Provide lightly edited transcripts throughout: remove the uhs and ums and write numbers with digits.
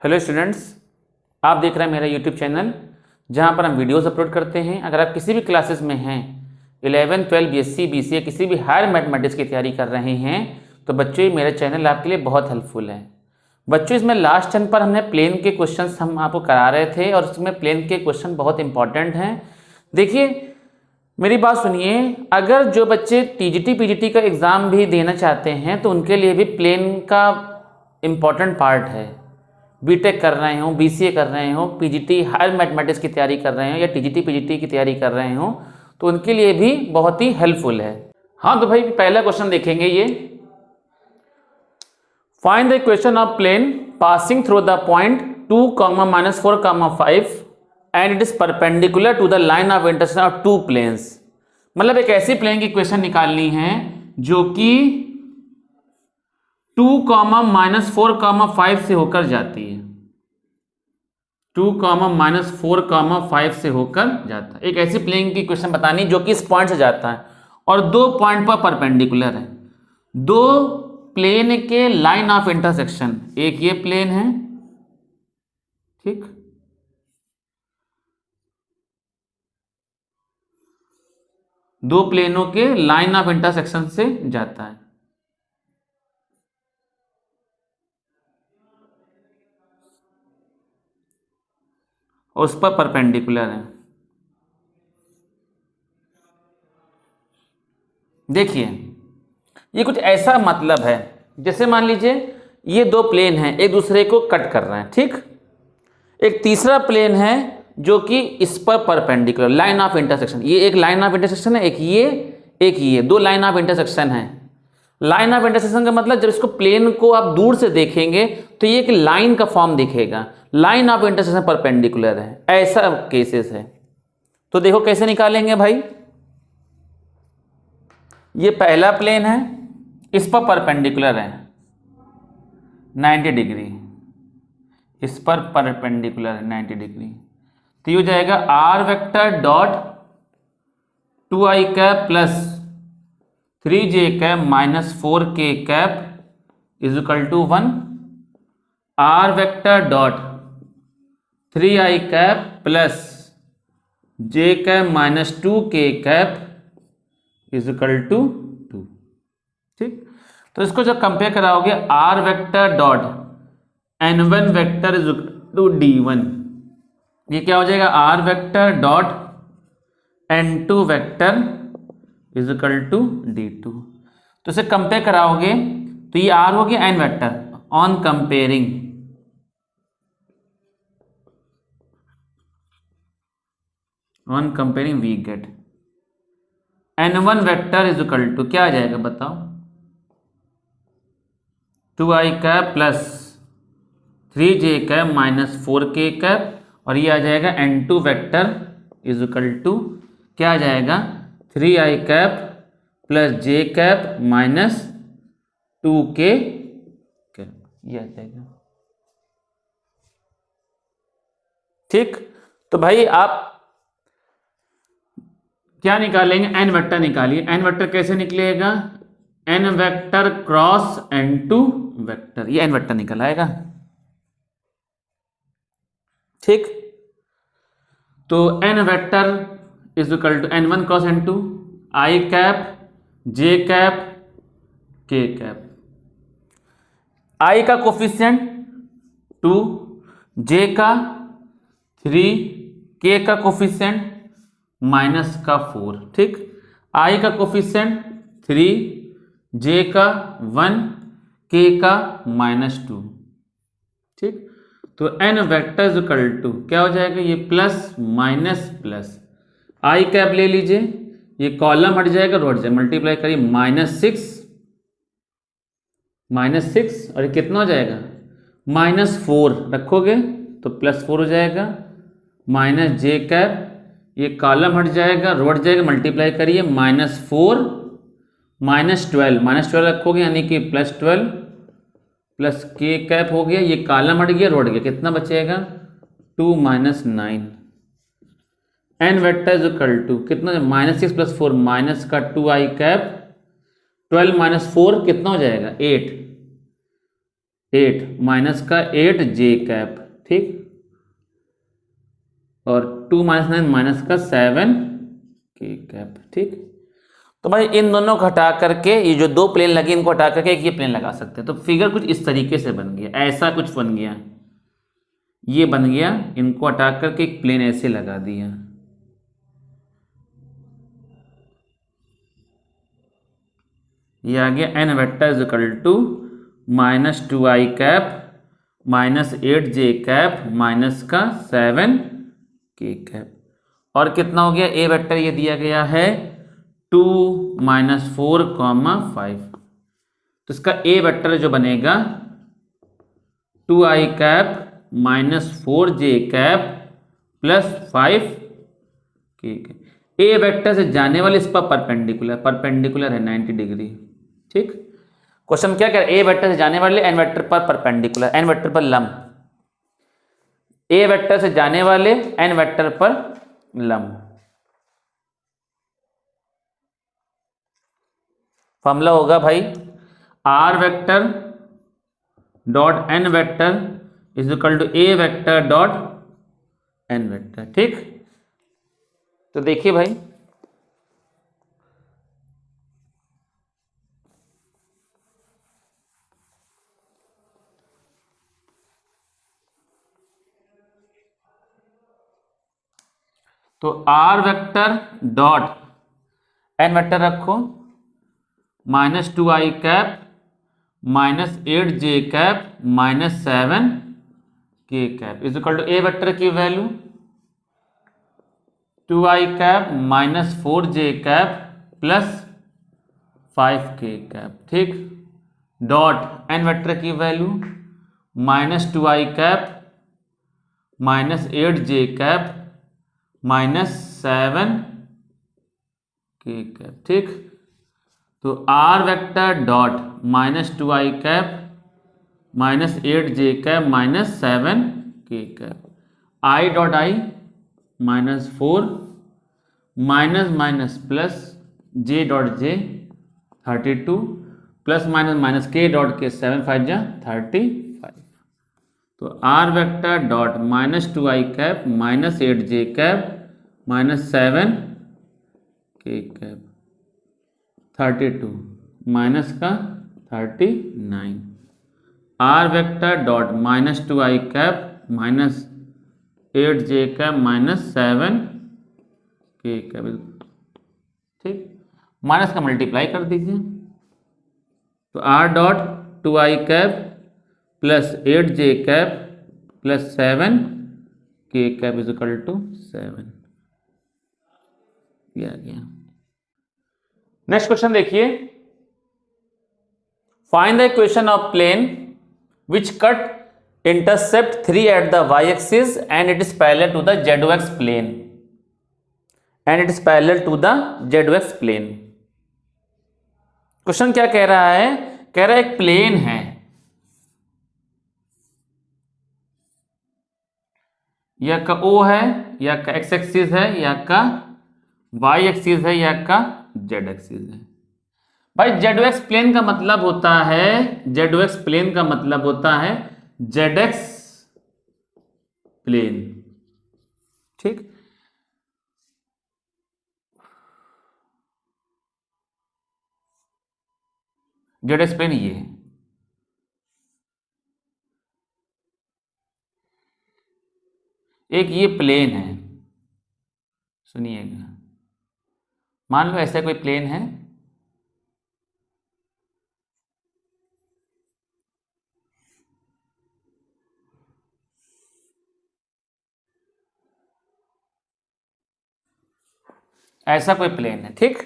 Hello students, आप देख रहे हैं मेरा यूट्यूब चैनल जहां पर हम वीडियोस अपलोड करते हैं। अगर आप किसी भी क्लासेस में हैं, 11, 12, बीएससी, बीसीए, किसी भी हायर मैथमेटिक्स की तैयारी कर रहे हैं तो बच्चों मेरा चैनल आपके लिए बहुत हेल्पफुल है। बच्चों इसमें लास्ट टर्म पर हमने प्लेन के क्वेश्चन हम आपको करा रहे थे और उसमें प्लेन के क्वेश्चन बहुत इंपॉर्टेंट हैं। देखिए मेरी बात सुनिए, अगर जो बच्चे टीजीटी पीजीटी का एग्ज़ाम भी देना चाहते हैं तो उनके लिए भी प्लेन का इम्पॉर्टेंट पार्ट है। बीटेक कर रहे हो, बीसीए कर रहे हो, पीजीटी हायर मैथमेटिक्स की तैयारी कर रहे हो या टीजीटी पीजीटी की तैयारी कर रहे हो तो उनके लिए भी बहुत ही हेल्पफुल है। हाँ तो भाई पहला क्वेश्चन देखेंगे ये, find the equation of plane passing through the point 2, -4, 5 and it is perpendicular to the line of intersection of two planes. मतलब एक ऐसी प्लेन की इक्वेशन निकालनी है जो कि 2, -4, 5 से होकर जाती है। 2, -4, 5 से होकर जाता है। एक ऐसी प्लेन की इक्वेशन बतानी जो कि इस पॉइंट से जाता है और दो पॉइंट पर परपेंडिकुलर है। दो प्लेन के लाइन ऑफ इंटरसेक्शन, एक ये प्लेन है, ठीक, दो प्लेनों के लाइन ऑफ इंटरसेक्शन से जाता है। और उस पर परपेंडिकुलर है। देखिए ये कुछ ऐसा मतलब है जैसे मान लीजिए ये दो प्लेन हैं, एक दूसरे को कट कर रहे हैं, ठीक। एक तीसरा प्लेन है जो कि इस पर परपेंडिकुलर, लाइन ऑफ इंटरसेक्शन, ये एक लाइन ऑफ इंटरसेक्शन है, एक ये, दो लाइन ऑफ इंटरसेक्शन है। लाइन ऑफ इंटरसेक्शन का मतलब जब इसको प्लेन को आप दूर से देखेंगे तो ये एक लाइन का फॉर्म दिखेगा। लाइन ऑफ इंटरसेक्शन परपेंडिकुलर है, ऐसा केसेस है। तो देखो कैसे निकालेंगे भाई। ये पहला प्लेन है, इस पर परपेंडिकुलर है 90 डिग्री, इस पर परपेंडिकुलर है 90 डिग्री। तो ये हो जाएगा are vector dot 2i cap plus 3j cap minus 4k cap is equal to 1। R vector dot 3i cap plus j cap minus 2k cap is equal to 2, ठीक। तो इसको जब कंपेयर कराओगे, r vector dot n1 vector is equal to d1, ये क्या हो जाएगा, are vector dot n2 vector is equal to d2। तो इसे कंपेयर कराओगे तो ये r हो गया n vector, on comparing we get n1 vector is equal to क्या आ जाएगा बताओ, 2i cap plus 3j cap minus 4k cap, और ये आ जाएगा n2 vector is equal to क्या आ जाएगा, 3i cap plus j cap minus 2k cap, ये आ जाएगा, ठीक। तो भाई आप क्या निकालेंगे, n वेक्टर निकालिए। n वेक्टर कैसे निकलेगा, n vector cross n2 vector, ये n वेक्टर निकल आएगा, ठीक। तो n vector is equal to n1 cross n2, i cap, j cap, k cap. i का कोफिशिएंट 2, j का 3, k का कोफिशिएंट माइनस का 4, ठीक। i का कोफिशिएंट 3, j का 1, k का -2, ठीक। तो n vector is equal to क्या हो जाएगा, ये plus minus plus, i cap ले लीजिए, ये कॉलम हट जाएगा, रो हट जाएगा, मल्टीप्लाई करिए -6 और ये कितना हो जाएगा, -4 रखोगे तो +4 हो जाएगा, माइनस j कैप, ये कॉलम हट जाएगा, रो हट जाएगा, मल्टीप्लाई करिए -4 -12 रखोगे यानी कि +12 प्लस k कैप हो गया, ये कॉलम हट गया, रो हट गया, कितना बचेगा 2 - 9। n vector is equal to कितना, -6 + 4 माइनस का 2i कैप, 12 - 4 कितना हो जाएगा 8, 8 माइनस का 8 जे कैप, ठीक, और 2 माइनस 9 माइनस का 7 के कैप, ठीक। तो भाई इन दोनों को हटा करके ये जो दो प्लेन लगे इनको हटा करके एक ये प्लेन लगा सकते हैं। तो फिगर कुछ इस तरीके से बन गया, ऐसा कुछ बन गया, ये बन गया, इनको हटा करके एक प्लेन ऐसे लगा दिया। ये आ गया n vector is equal to -2i cap minus 8j cap minus का 7k कैप। और कितना हो गया, a वेक्टर ये दिया गया है 2 - 4, 5। तो इसका a वेक्टर जो बनेगा 2i cap minus 4j cap plus 5k। a vector से जाने वाले इस पर परपेंडिकुलर है 90 डिग्री, ठीक। क्वेश्चन क्या कह रहा है, ए वेक्टर से जाने वाले एन वेक्टर पर परपेंडिकुलर, एन वेक्टर पर लंब, ए वेक्टर से जाने वाले एन वेक्टर पर लंब। फॉर्मूला होगा भाई R vector dot N vector is equal to A vector dot N vector, ठीक। तो देखिए भाई तो are vector dot N vector रखो -2i cap minus 8j cap minus 7k cap is equal to A vector की value 2i cap minus 4j cap plus 5k cap, ठीक। Dot N vector की value -2i cap minus 8j cap minus 7k cap, ठीक। तो are vector dot -2i cap minus 8j cap minus 7k cap, i dot i -4 minus minus plus j dot j 32 plus minus minus k dot k 7 5 जा 35। तो are vector dot -2i cap minus 8j cap minus 7k cap 32 minus का 39। R vector dot -2i cap minus 8j cap minus 7k cap, ठीक। Minus का multiply कर दीजिए तो r dot 2i cap plus 8j cap plus 7k cap is equal to 7। ये आ गया। Next question देखिए, find the equation of plane which cut intercept 3 at the y axis and it is parallel to the ZOX plane question क्या कह रहा है, कह रहा है एक प्लेन है, या का O है, या का x एक्सिस है, या का y एक्सिस है, या का z एक्सिस है। भाई ZOX प्लेन का मतलब होता है, ZOX प्लेन का मतलब होता है ZX प्लेन, ठीक। ZX प्लेन ये है, एक ये प्लेन है, सुनिएगा, मान लो ऐसा कोई प्लेन है, ऐसा कोई प्लेन है, ठीक।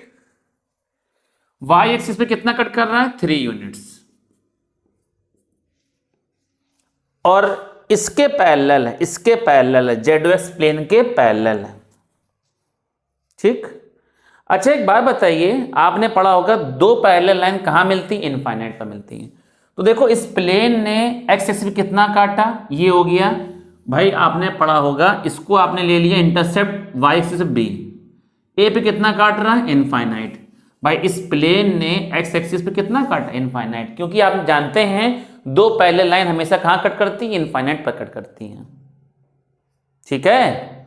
y एक्सिस पे कितना कट कर रहा है, 3 यूनिट्स, और इसके पैरेलल है, ZOX प्लेन के पैरेलल है, ठीक। अच्छा एक बात बताइए, आपने पढ़ा होगा दो पैरेलल लाइन कहाँ मिलती, इनफाइनाइट पर मिलती है। तो देखो इस प्लेन ने x एक्सिस पे कितना काटा, ये हो गया भाई, आपने पढ़ा होगा, इसको आपने ले लिया intercept y axis b, a पे कितना काट रहा है, इनफाइनाइट। भाई इस प्लेन ने x एक्सिस पे कितना काटा, इनफाइनाइट, क्योंकि आप जानते हैं दो पैरेलल लाइन हमेशा कहाँ कट करती है? इनफाइनाइट पर कट करती हैं। ठीक है,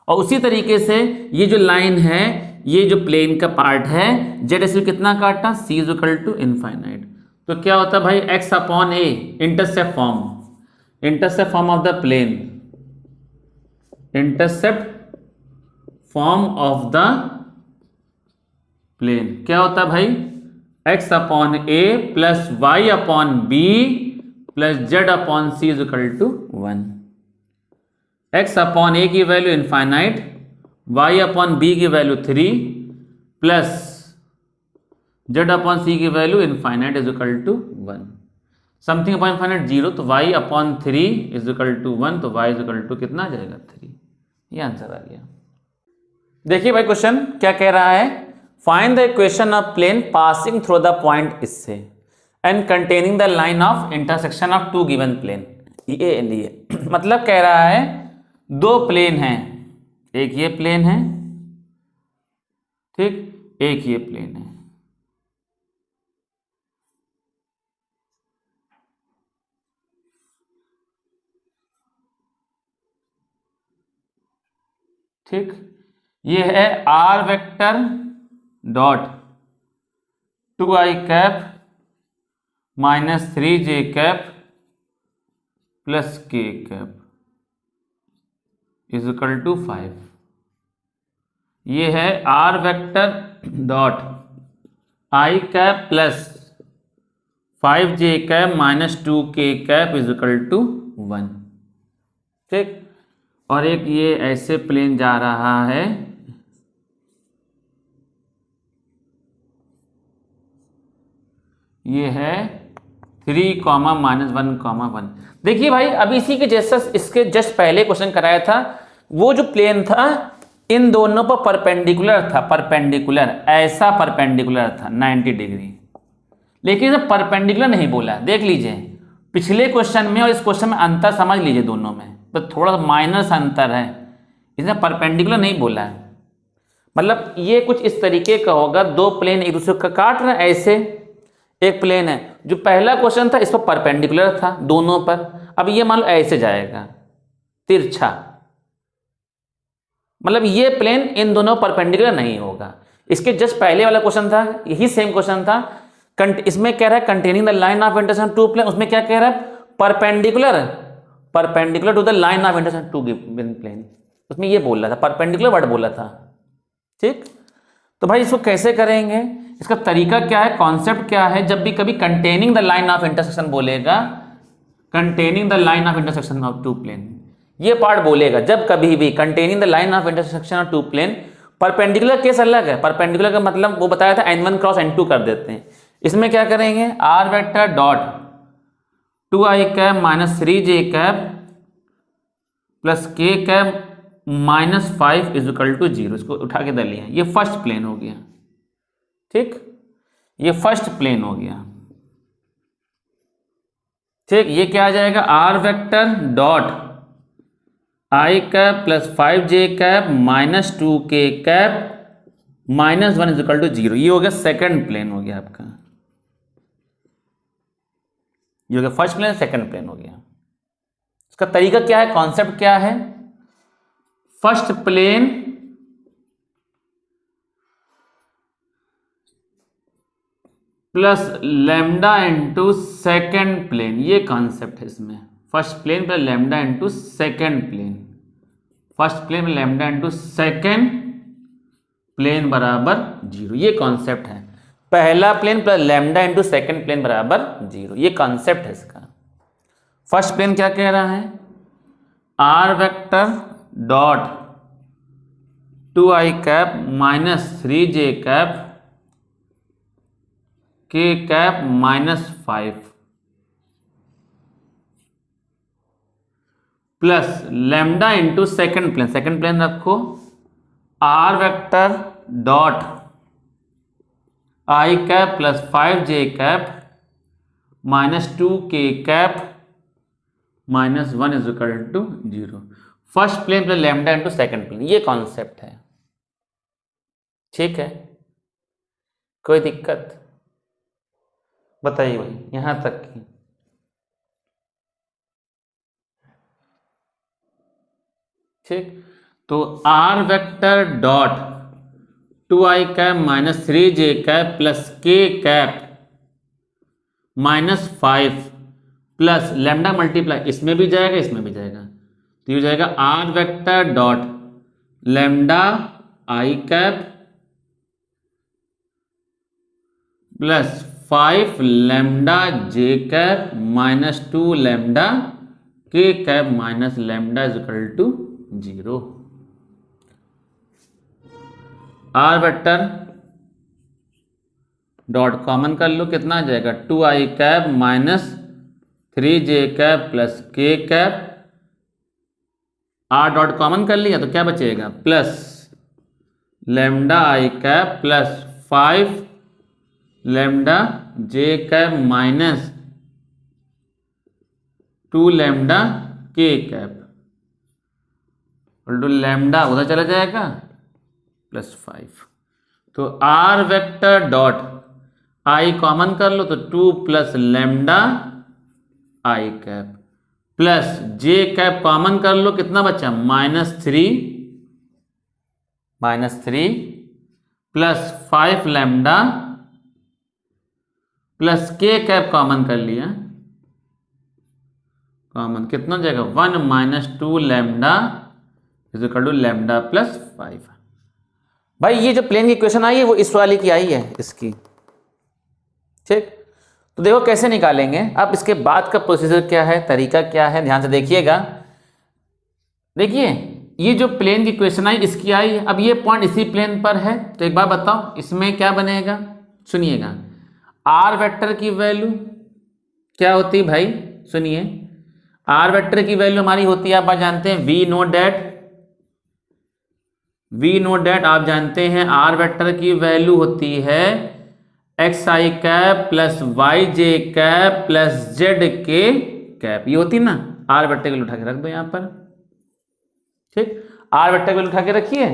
और उसी तरीके से ये जो लाइन है, ये जो प्लेन का पार्ट है, जेड एस कितना काटा? C is equal to infinite. तो क्या होता है भाई? X upon A, intercept form of the plane, intercept form of the plane क्या होता है भाई? X upon A plus Y upon B plus Z upon C is equal to 1। X upon A की value infinite, Y upon B की value 3 plus Z upon C की value infinite is equal to 1। Something upon infinite 0, तो y upon 3 is equal to 1, तो Y is equal to कितना आ जाएगा? 3। ये answer आ गया। देखिए भाई क्वेश्चन क्या कह रहा है? Find the equation of plane passing through the point इससे and containing the line of intersection of two given plane, A and ये। मतलब कह रहा है दो प्लेन हैं, एक ये प्लेन है, ठीक, एक ये प्लेन है। ठीक, ये है are vector dot 2i cap minus 3j cap plus k cap is equal to 5। ये है are vector dot i cap plus 5j cap minus 2k cap is equal to 1। ठीक, और एक ये ऐसे प्लेन जा रहा है, ये है 3, -1, 1। देखिए भाई अभी इसी के जैसा इसके जस्ट पहले क्वेश्चन कराया था, वो जो प्लेन था इन दोनों पर परपेंडिकुलर था, परपेंडिकुलर, ऐसा परपेंडिकुलर था 90 डिग्री, लेकिन इसे परपेंडिकुलर नहीं बोला। देख लीजिए पिछले क्वेश्चन में और इस क्वेश्चन में अंतर समझ लीजिए, दोनों में तो थोड़ा माइनर सा अंतर है, इसने परपेंडिकुलर नहीं बोला है। मतलब ये कुछ इस तरीके का होगा, दो प्लेन एक दूसरे का काट रहे हैं, ऐसे एक प्लेन है, जो पहला क्वेश्चन था इस पर परपेंडिकुलर था दोनों पर, अब ये मान लो ऐसे जाएगा तिरछा, मतलब ये प्लेन इन दोनों परपेंडिकुलर नहीं होगा। इसके जस्ट पहले वाला क्वेश्चन था, यही सेम क्वेश्चन था, इसमें कह रहा है containing the line of intersection two plane, उसमें क्या कह रहा है? Perpendicular to the line of intersection two given plane, उसमें ये बोल रहा था, परपेंडिकुलर वर्ड बोला था। ठीक, तो भाई इसको कैसे करेंगे? इसका तरीका क्या है, कॉन्सेप्ट क्या है? जब भी कभी containing the line of intersection बोलेगा, containing the line of intersection of two plane, ये पार्ट बोलेगा जब कभी भी containing the line of intersection of two plane. Perpendicular case अलग है, परपेंडिकुलर का मतलब वो बताया था n1 क्रॉस n2 कर देते हैं। इसमें क्या करेंगे? R vector dot 2i cap minus 3j cap plus k cap minus 5 is equal to 0, इसको उठा के दे लिया, ये फर्स्ट प्लेन हो गया। ठीक, ये फर्स्ट प्लेन हो गया। ठीक, ये क्या आ जाएगा? Are vector dot i cap plus 5j cap minus 2k cap minus 1 is equal to 0, ये हो गया सेकंड प्लेन हो गया आपका, ये हो गया फर्स्ट प्लेन, सेकंड प्लेन हो गया। इसका तरीका क्या है, कॉन्सेप्ट क्या है? First plane plus lambda into second plane, ये कॉन्सेप्ट है इसमें। First plane plus lambda into second plane, first plane में लैम्डा इंटू सेकेंड प्लेन बराबर 0, ये कॉन्सेप्ट है। पहला plane plus lambda into second plane बराबर 0, ये कॉन्सेप्ट है इसका। फर्स्ट प्लेन क्या कह रहा है? Are vector dot 2i cap minus 3j cap k cap minus 5 plus lambda into second plane रखो, R vector dot i cap plus 5j cap minus 2k cap minus 1 is equal to 0। First plane plus lambda into second plane, ये concept है। ठीक है, कोई दिक्कत बताइए भाई, यहां तक की। ठीक, तो are vector dot 2i cap minus 3j cap plus k cap minus 5 plus lambda multiply, इसमें भी जाएगा इसमें भी जाएगा, तो ये हो जाएगा are vector dot lambda I cap plus 5 lambda J cap minus 2 lambda K cap minus lambda is equal to 0। R vector dot common कर लो, कितना आ जाएगा 2i cap minus 3j cap plus k cap, R dot common कर लिया तो क्या बचेगा प्लस लैम्डा आई cap plus 5 lambda J cap minus 2 lambda K cap lambda उधर चला जाएगा प्लस 5। तो are vector dot i common कर लो तो 2 प्लस लैम्डा आई कैप प्लस जे कैप कॉमन कर लो, कितना बचा minus three plus 5 lambda plus के कैप कॉमन कर लिया, कॉमन कितना हो जाएगा 1 minus 2 lambda is equal to lambda plus 5। भाई ये जो प्लेन की इक्वेशन आई है वो इस वाली की आई है इसकी, ठीक। तो देखो कैसे निकालेंगे, अब इसके बाद का प्रोसीजर क्या है, तरीका क्या है, ध्यान से देखिएगा। देखिए ये जो प्लेन की इक्वेशन आई इसकी आई है, अब ये पॉइंट इसी प्लेन पर है, तो एक बार बताओ इसमें क्या बनेगा, सुनिएगा। आर वेक्टर की वैल्यू क्या होती है भाई, सुनिए, आर वेक्टर की वैल्यू हमारी होती है, आप जानते हैं वी नो डेट आप जानते हैं आर वेक्टर की वैल्यू होती है x I cap plus Y J cap plus Z K cap, ये होती ना। आर वेक्टर की उठा के रख दो यहां पर, ठीक, आर वेक्टर की उठा के रखिए,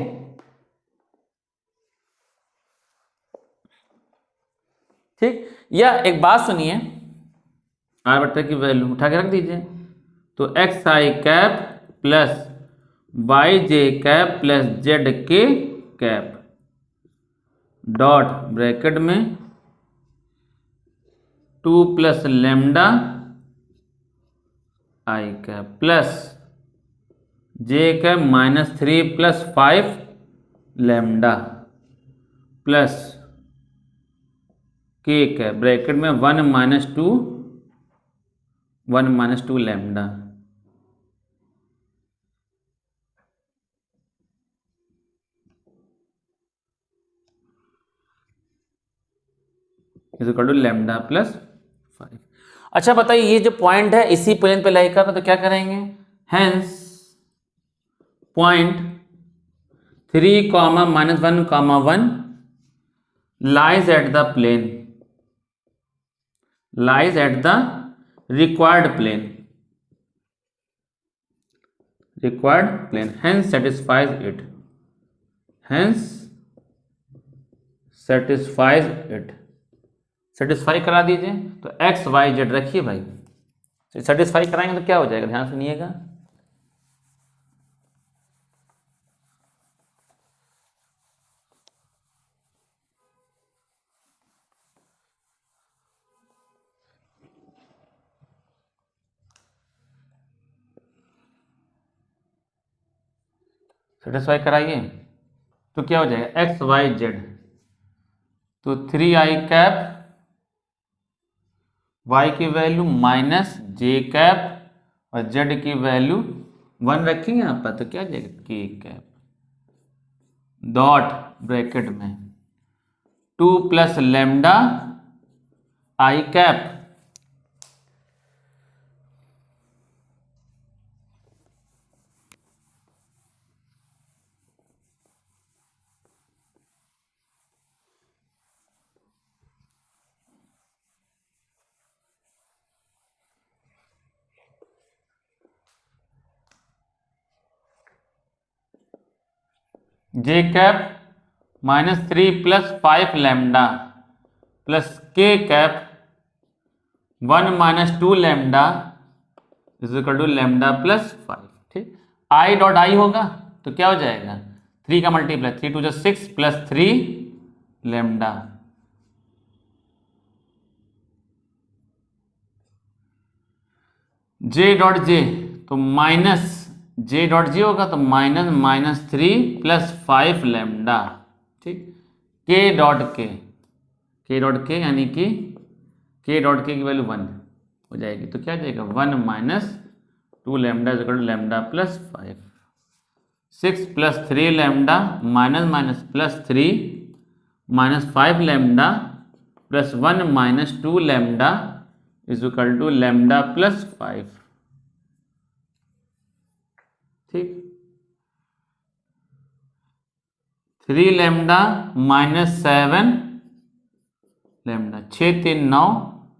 ठीक। या एक बात सुनिए, आर वेक्टर की वैल्यू उठा के रख दीजिए, तो X I cap plus Y J cap plus Z K cap dot bracket में 2 प्लस लैम्डा आई कैप प्लस जे cap minus 3 plus 5 lambda plus के कैप ब्रैकेट में 1 minus 2 lambda. Is equal to lambda plus 5। अच्छा बताइए ये जो point है इसी plane पे लाई कर रहा, तो क्या करेंगे, hence point 3 minus 1 lies at the plane, lies at the required plane, hence satisfies it, satisfy करा दीजिए, तो एक्स वाई जेड रखिए भाई, सेटिस्फाई कराएंगे तो क्या हो जाएगा, ध्यान सुनिएगा। सेटिस्फाई कराइए तो क्या हो जाएगा एक्स वाई जेड, तो 3i कैप y की वैल्यू माइनस जे कैप और z की वैल्यू 1 रखेंगे यहाँ पर, तो क्या जाएगा k कैप डॉट ब्रैकेट में 2 प्लस लैम्डा आई cap J cap minus 3 plus 5 lambda plus के cap 1 minus 2 lambda is equal to lambda plus 5, ठीक। आई डॉट आई होगा तो क्या हो जाएगा 3 का multiply 3 2 6 plus 3 lambda. J dot J तो माइनस जे डॉट जे होगा तो माइनस 3 प्लस 5 लेमडा। ठीक, के डॉट के यानी कि के डॉट के की वैल्यू 1 हो जाएगी तो क्या जाएगा 1 minus 2 lambda equal to lambda plus 5। 6 plus 3 lambda minus minus plus 3 minus 5 lambda plus 1 minus 2 lambda is equal to lambda plus 5। ठीक, 3 lambda minus 7 lambda 6 3 9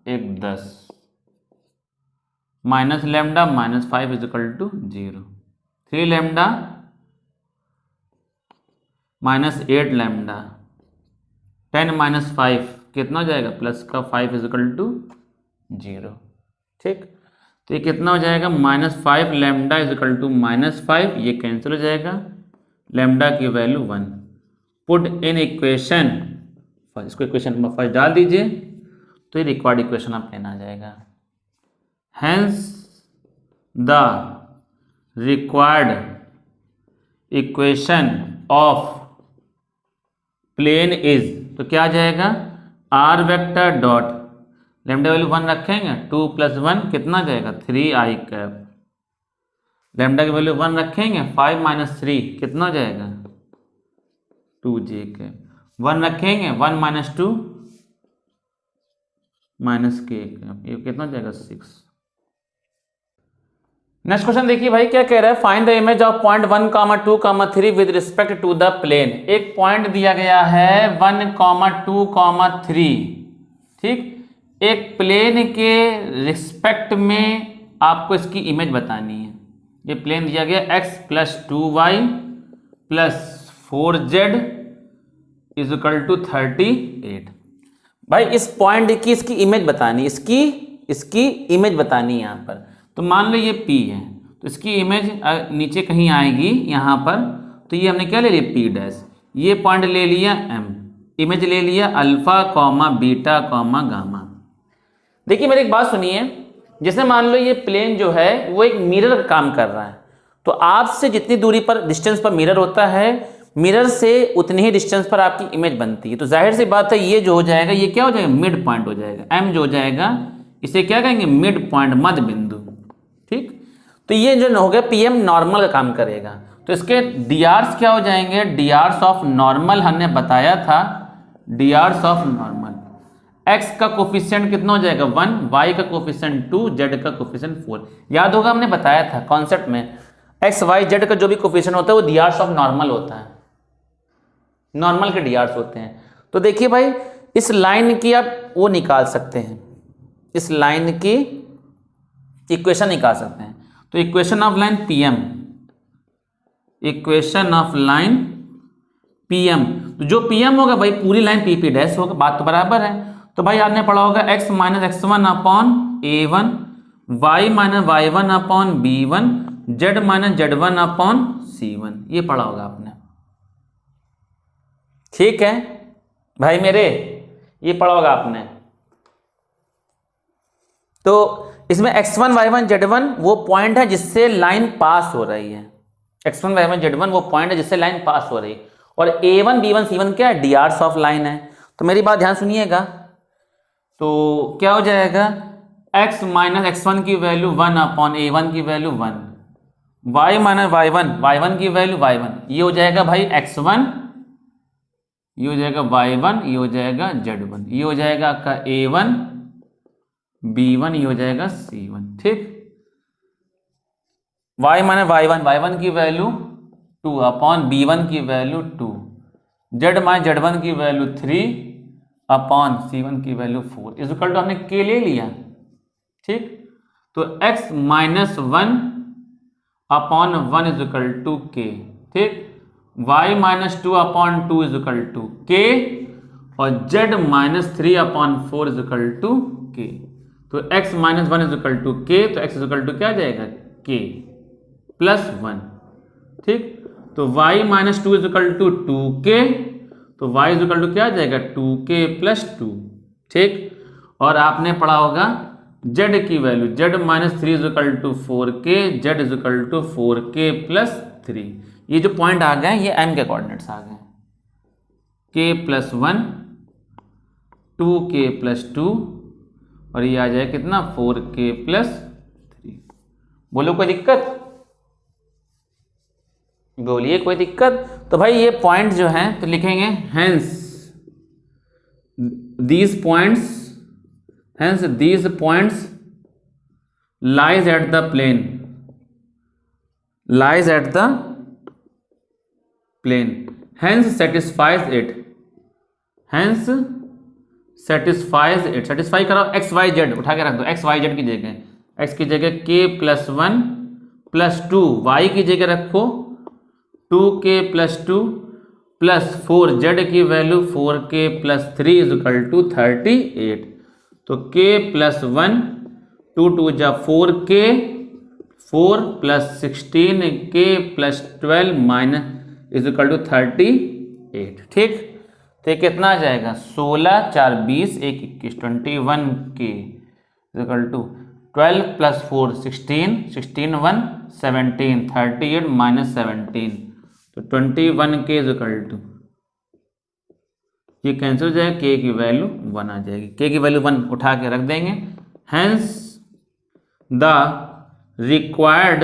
1 10 minus lambda minus 5 is equal to 0। 3 lambda minus 8 lambda 10 minus 5 कितना हो जाएगा plus का 5 is equal to 0। ठीक, तो ये कितना हो जाएगा minus 5 lambda is equal to minus 5, ये कैंसिल हो जाएगा, लेमडा की वैल्यू 1। पुट इन इक्वेशन, इसको इक्वेशन नंबर फर्स्ट डाल दीजिए तो ये रिक्वायर्ड इक्वेशन आप लेना आ जाएगा। Hence the required equation of plane is, तो क्या आ जाएगा are vector dot lambda value 1 रखेंगे 2 प्लस 1 कितना आ जाएगा 3i कैप, लेमडा की वैल्यू 1 रखेंगे 5 माइनस 3 कितना हो जाएगा 2j कैप, 1 रखेंगे 1 माइनस 2 माइनस k कैप, ये कितना हो जाएगा 6। नेक्स्ट क्वेश्चन देखिए भाई क्या कह रहा है, find the image of point 1, 2, 3 with respect to the plane. एक पॉइंट दिया गया है 1, 2, 3, ठीक, एक प्लेन के रिस्पेक्ट में आपको इसकी इमेज बतानी है। ये प्लेन दिया गया x plus 2y plus 4z is equal to 38। भाई इस पॉइंट की इसकी इमेज बतानी, इसकी इमेज बतानी है यहाँ पर। तो मान लो ये P है तो इसकी इमेज नीचे कहीं आएगी यहाँ पर, तो ये हमने क्या ले लिया P डैश, ये पॉइंट ले लिया M, इमेज ले लिया alpha comma beta comma gamma. देखिए मेरी एक बात सुनिए, जैसे मान लो ये प्लेन जो है वो एक मिरर का काम कर रहा है, तो आपसे जितनी दूरी पर डिस्टेंस पर मिरर होता है, मिरर से उतनी ही डिस्टेंस पर आपकी इमेज बनती है। तो जाहिर सी बात है ये जो हो जाएगा ये क्या हो जाएगा मिड पॉइंट हो जाएगा, M जो हो जाएगा इसे क्या कहेंगे मिड पॉइंट, मध्य बिंदु। ठीक, तो ये जो हो गया PM नॉर्मल का काम करेगा, तो इसके DRs क्या हो जाएंगे, DRs ऑफ नॉर्मल हमने बताया था, DRs ऑफ नॉर्मल। x का कोफिशिएंट कितना हो जाएगा 1, y का कोफिशिएंट 2, z का कोफिशिएंट 4। याद होगा हमने बताया था कॉन्सेप्ट में, x y z का जो भी कोफिशिएंट होता है वो DRs ऑफ नॉर्मल होता है, नॉर्मल के DRs होते हैं। तो देखिए भाई इस लाइन की आप वो निकाल सकते हैं, इस लाइन की इक्वेशन निकाल सकते हैं। तो equation of line PM, equation of line PM, तो जो PM होगा भाई पूरी लाइन PP डैश होगा, बात तो बराबर है। तो भाई आपने पढ़ा होगा x minus x1 upon a1, y minus y1 upon b1, z minus z1 upon c1, ये पढ़ा होगा आपने। ठीक है भाई मेरे, ये पढ़ा होगा आपने। तो इसमें x1 y1 z1 वो पॉइंट है जिससे लाइन पास हो रही है, x1 y1 z1 वो पॉइंट है जिससे लाइन पास हो रही है, और a1 b1 c1 क्या है DRs ऑफ लाइन है। तो मेरी बात ध्यान सुनिएगा, तो क्या हो जाएगा x माइनस x1 की वैल्यू 1 अपॉन a1 की वैल्यू 1, y माइनस y1 की वैल्यू y1, ये हो जाएगा भाई x1, ये हो जाएगा y1, ये हो जाएगा z1, ये हो जाएगा आपका a1 b1, ये हो जाएगा c1। ठीक, y माइनस y1 की वैल्यू 2 अपॉन b1 की वैल्यू 2, z माइनस z1 की वैल्यू 3 अपॉन c1 की वैल्यू 4 इज इक्वल टू हमने k ले लिया। ठीक, तो x minus 1 upon 1 is equal to k। ठीक, y minus 2 upon 2 is equal to k, और z minus 3 upon 4 is equal to k। तो x minus 1 is equal to k, तो x is equal to क्या आ जाएगा k plus 1। ठीक, तो y minus two is equal to 2k, तो y is equal to क्या आ जाएगा 2k प्लस 2। ठीक, और आपने पढ़ा होगा z की value, z minus 3 is equal to 4k, z is equal to 4k plus 3। ये जो पॉइंट आ गए ये m के कोऑर्डिनेट्स आ गए, k प्लस 1, 2k प्लस 2, और ये आ जाए कितना 4k प्लस 3। बोलो कोई दिक्कत? बोलिए कोई दिक्कत? तो भाई ये पॉइंट जो है तो लिखेंगे hence these points lies at the plane, lies at the plane, hence satisfies it, hence satisfies it. Satisfy करो एक्स वाई जेड उठा के रख दो, एक्स वाई जेड की जगह, एक्स की जगह k प्लस 1 प्लस 2, वाई की जगह रखो 2k प्लस 2 प्लस 4, जेड की value 4k plus 3 is equal to 38। तो k प्लस 1, 2 2 जा 4k, 4 plus 16k plus 12 minus is equal to 38। ठीक, तो कितना आ जाएगा 16 4 20 1 21 21k equal to 12 plus 4 16, 16 1 17, 38 minus 17, तो 21k इक्वल टू, ये कैंसिल हो जाएगा, k की वैल्यू 1 आ जाएगी, k की वैल्यू 1 उठा के रख देंगे। Hence the required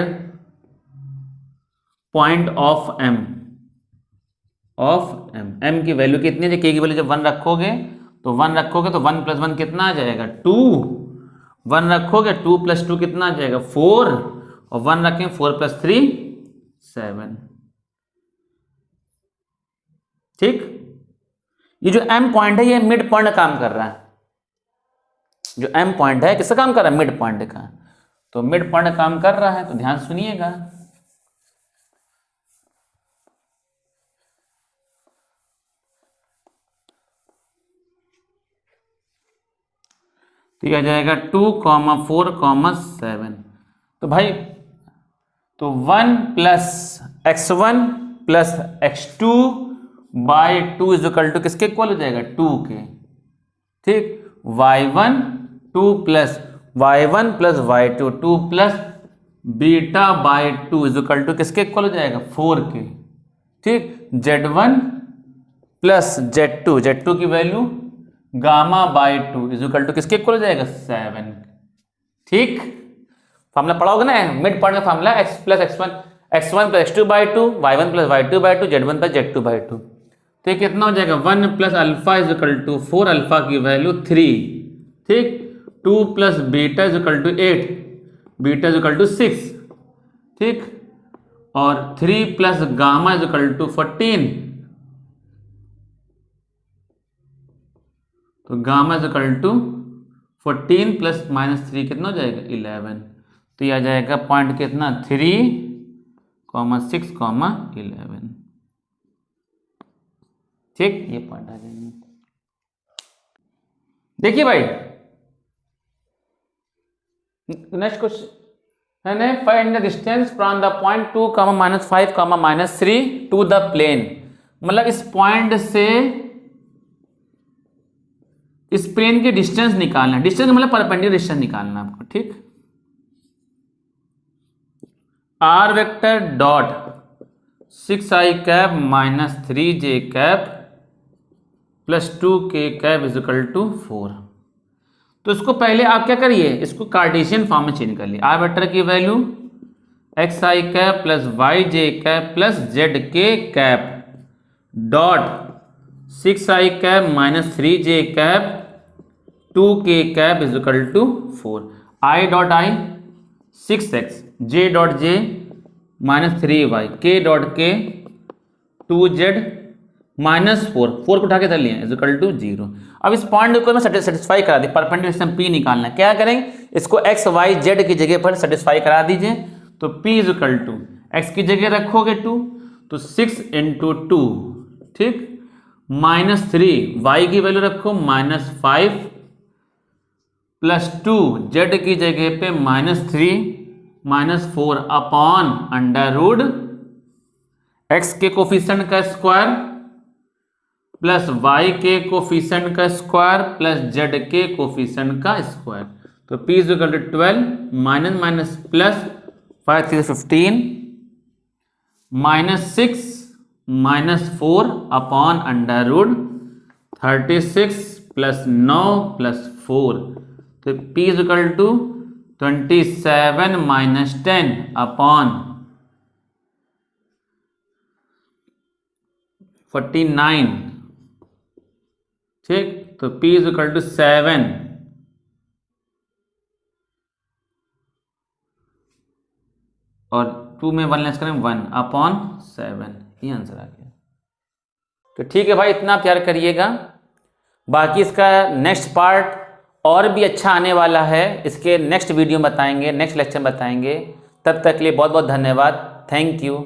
point of m, of m की वैल्यू कितनी है, k की वैल्यू जब 1 रखोगे तो 1 रखोगे तो 1 प्लस 1 कितना आ जाएगा 2, 1 रखोगे 2 प्लस 2 कितना आ जाएगा 4, और 1 रखें 4 प्लस 3 7। ठीक, ये जो m पॉइंट है ये मिड पॉइंट काम कर रहा है, जो m पॉइंट है किसका काम कर रहा है, मिड पॉइंट का, तो मिड पॉइंट काम कर रहा है, तो ध्यान सुनिएगा। तो आ जाएगा 2, 4, 7। तो भाई तो 1 plus x1 plus x2 by 2 is equal to किसके इक्वल हो जाएगा 2 के। ठीक, y1 2 plus y1 plus y2 2 plus beta by 2 is equal to किसके इक्वल हो जाएगा 4 के। ठीक, z1 प्लस z2 की value gamma by 2 is equal to किसके इक्वल हो जाएगा 7। ठीक, फॉर्मूला पढ़ाओगे ना मिड पॉइंट का formula, x plus x1 plus x2 by 2, y1 plus y2 by 2, z1 plus z2 by 2। तो ये कितना हो जाएगा 1 plus alpha is equal to 4, alpha की वैल्यू 3। ठीक, 2 plus beta is equal to 8, beta is equal to 6। ठीक, और 3 plus gamma is equal to 14, तो gamma is equal to 14 plus minus 3 कितना हो जाएगा 11। तो यह आ जाएगा पॉइंट कितना 3, 6, 11। ठीक, ये पॉइंट आ जाएंगे। देखिए भाई नेक्स्ट क्वेश्चन है find the distance from the point 2, -5, -3 to the plane. मतलब इस पॉइंट से इस प्लेन के डिस्टेंस निकालना है, डिस्टेंस मतलब परपेंडिकुलर डिस्टेंस निकालना आपको। ठीक, r vector dot 6i cap minus 3j cap plus 2k cap is equal to 4। तो इसको पहले आप क्या करिए, इसको कार्टेशियन फॉर्म में चेंज कर लिए। आर वेक्टर की value xi cap plus yj cap plus zk cap dot 6i cap minus 3j cap 2k cap is equal to 4। i dot i 6x, j dot j minus 3y, k dot k 2z minus 4 को उठा के धर लिया is equal to 0। अब इस point को मैं satisfy करा दी, परपेंडिकुलर डिस्टेंस p निकालना है। क्या करेंगे, इसको x y z की जगह पर सेटिस्फाई करा दीजिए। तो p is equal to x की जगह रखोगे 2, तो 6 इंटू 2, ठीक, माइनस 3, y की वैल्यू रखो -5 प्लस 2, z की जगह पे -3 -4 अपॉन अंडर रूट x के कोफिशिएंट का स्क्वायर प्लस y के कोफिशिएंट का स्क्वायर प्लस z के कोफिशिएंट का स्क्वायर। तो p is equal to 12 minus minus plus 5 3 15 minus 6 minus 4 upon under root 36 plus 9 plus 4। तो p is equal to 27 minus 10 upon 49। ठीक, तो p इज इक्वल टू 7 और 2 में 1 लेस करें 1 अपॉन 7। ये आंसर आ गया। तो ठीक है भाई, इतना आप तैयार करिएगा। बाकी इसका नेक्स्ट पार्ट और भी अच्छा आने वाला है, इसके नेक्स्ट वीडियो बताएंगे, नेक्स्ट लेक्चर बताएंगे। तब तक के लिए बहुत बहुत धन्यवाद। Thank you.